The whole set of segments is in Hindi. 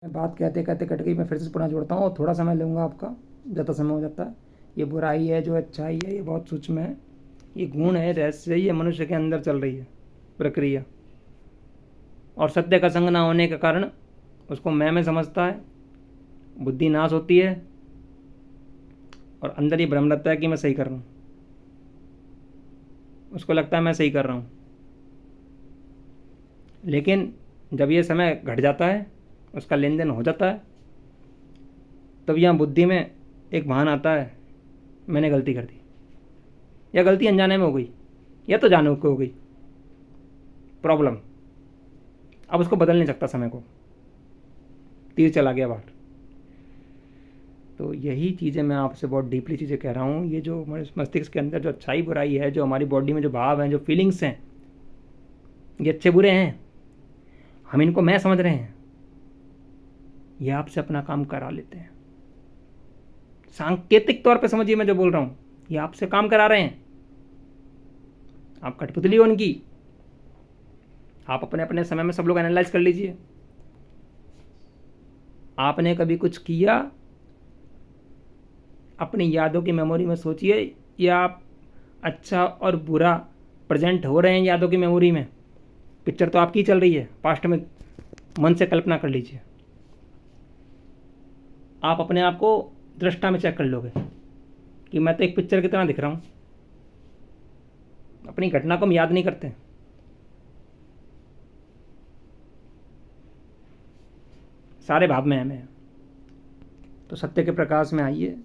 मैं बात कहते कहते कट गई। मैं फिर से पुनः जोड़ता हूँ और थोड़ा समय लूँगा आपका, ज़्यादा समय हो जाता है। ये बुराई है, जो अच्छाई है, ये बहुत सूक्ष्म है। ये गुण है, रहस्य है, ये मनुष्य के अंदर चल रही है प्रक्रिया। और सत्य का संग ना होने के कारण उसको मैं समझता है, बुद्धि नाश होती है और अंदर ही भ्रम लगता है कि मैं सही कर रहा हूँ। उसको लगता है मैं सही कर रहा हूँ, लेकिन जब ये समय घट जाता है, उसका लेन देन हो जाता है, तब यहाँ बुद्धि में एक भान आता है, मैंने गलती कर दी, या गलती अनजाने में हो गई, या तो जाने को हो गई प्रॉब्लम। अब उसको बदल नहीं सकता, समय को तीर चला गया बाहर। तो यही चीज़ें मैं आपसे बहुत डीपली चीज़ें कह रहा हूँ। ये जो हमारे मस्तिष्क के अंदर जो अच्छाई बुराई है, जो हमारी बॉडी में जो भाव हैं, जो फीलिंग्स हैं, ये अच्छे बुरे हैं, हम इनको मैं समझ रहे हैं, ये आपसे अपना काम करा लेते हैं। सांकेतिक तौर पे समझिए मैं जो बोल रहा हूँ, ये आपसे काम करा रहे हैं। आप कठपुतली हो उनकी। आप अपने अपने समय में सब लोग एनालाइज कर लीजिए। आपने कभी कुछ किया, अपनी यादों की मेमोरी में सोचिए, या आप अच्छा और बुरा प्रेजेंट हो रहे हैं यादों की मेमोरी में। पिक्चर तो आपकी चल रही है, पास्ट में मन से कल्पना कर लीजिए। आप अपने आप को दृष्टा में चेक कर लोगे कि मैं तो एक पिक्चर की तरह दिख रहा हूँ। अपनी घटना को हम याद नहीं करते, सारे भाव में हमें। तो सत्य के प्रकाश में आइए,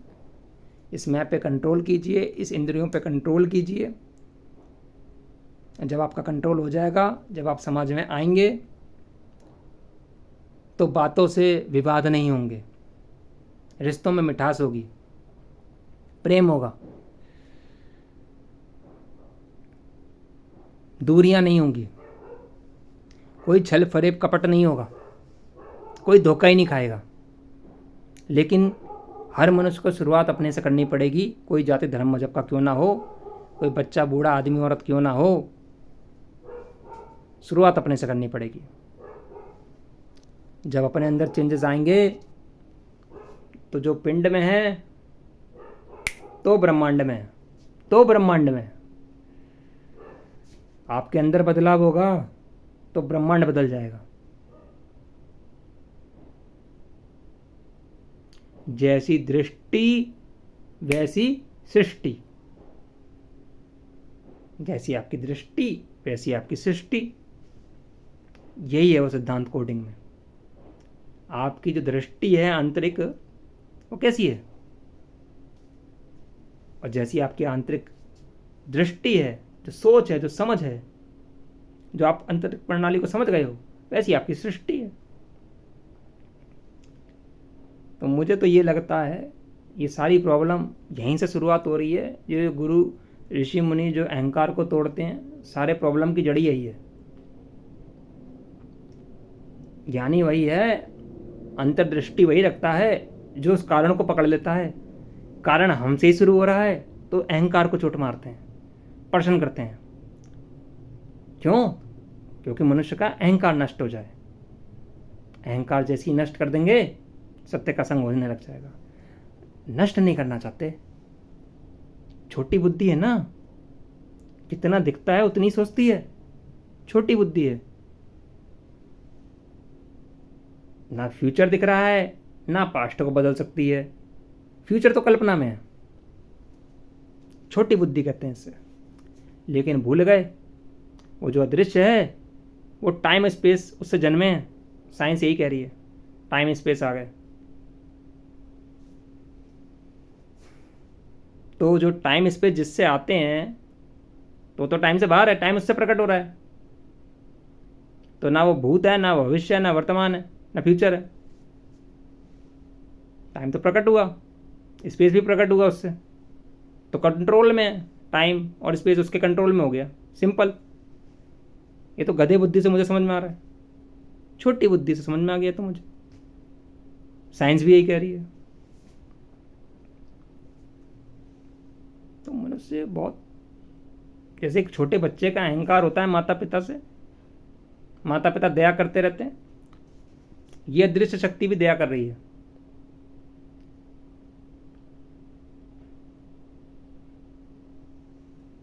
इस मैं पे कंट्रोल कीजिए, इस इंद्रियों पे कंट्रोल कीजिए। जब आपका कंट्रोल हो जाएगा, जब आप समाज में आएंगे, तो बातों से विवाद नहीं होंगे, रिश्तों में मिठास होगी, प्रेम होगा, दूरियां नहीं होंगी, कोई छल फरेब कपट नहीं होगा, कोई धोखा ही नहीं खाएगा। लेकिन हर मनुष्य को शुरुआत अपने से करनी पड़ेगी। कोई जाति धर्म मजहब का क्यों ना हो, कोई बच्चा बूढ़ा आदमी औरत क्यों ना हो, शुरुआत अपने से करनी पड़ेगी। जब अपने अंदर चेंजेस आएंगे, तो जो पिंड में है तो ब्रह्मांड में है, तो ब्रह्मांड में आपके अंदर बदलाव होगा तो ब्रह्मांड बदल जाएगा। जैसी दृष्टि वैसी सृष्टि, जैसी आपकी दृष्टि वैसी आपकी सृष्टि। यही है वो सिद्धांत कोडिंग में। आपकी जो दृष्टि है आंतरिक, वो कैसी है, और जैसी आपकी आंतरिक दृष्टि है, जो सोच है, जो समझ है, जो आप आंतरिक प्रणाली को समझ गए हो, वैसी आपकी सृष्टि है। तो मुझे तो ये लगता है ये सारी प्रॉब्लम यहीं से शुरुआत हो रही है। ये गुरु ऋषि मुनि जो अहंकार को तोड़ते हैं, सारे प्रॉब्लम की जड़ी यही है। ज्ञानी वही है, अंतर्दृष्टि वही रखता है जो उस कारण को पकड़ लेता है। कारण हमसे ही शुरू हो रहा है तो अहंकार को चोट मारते हैं, प्रश्न करते हैं। क्यों? क्योंकि मनुष्य का अहंकार नष्ट हो जाए। अहंकार जैसे ही नष्ट कर देंगे, सत्य का संग होने लग जाएगा। नष्ट नहीं करना चाहते, छोटी बुद्धि है ना, कितना दिखता है उतनी सोचती है, छोटी बुद्धि है। ना फ्यूचर दिख रहा है, ना पास्ट को बदल सकती है। फ्यूचर तो कल्पना में है, छोटी बुद्धि कहते हैं इससे। लेकिन भूल गए वो जो अदृश्य है, वो टाइम स्पेस उससे जन्मे हैं। साइंस यही कह रही है, टाइम स्पेस आ गए। तो जो टाइम स्पेस जिससे आते हैं, तो टाइम से बाहर है, टाइम उससे प्रकट हो रहा है। तो ना वो भूत है, ना भविष्य है, ना वर्तमान है, ना फ्यूचर है। टाइम तो प्रकट हुआ, स्पेस भी प्रकट हुआ उससे। तो कंट्रोल में है, टाइम और स्पेस उसके कंट्रोल में हो गया। सिंपल। ये तो गधे बुद्धि से मुझे समझ में आ रहा है, छोटी बुद्धि से समझ में आ गया तो मुझे। साइंस भी यही कह रही है। तो मनुष्य बहुत, जैसे एक छोटे बच्चे का अहंकार होता है माता पिता से, माता पिता दया करते रहते हैं, ये अदृश्य शक्ति भी दया कर रही है।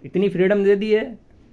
इतनी फ्रीडम दे दी है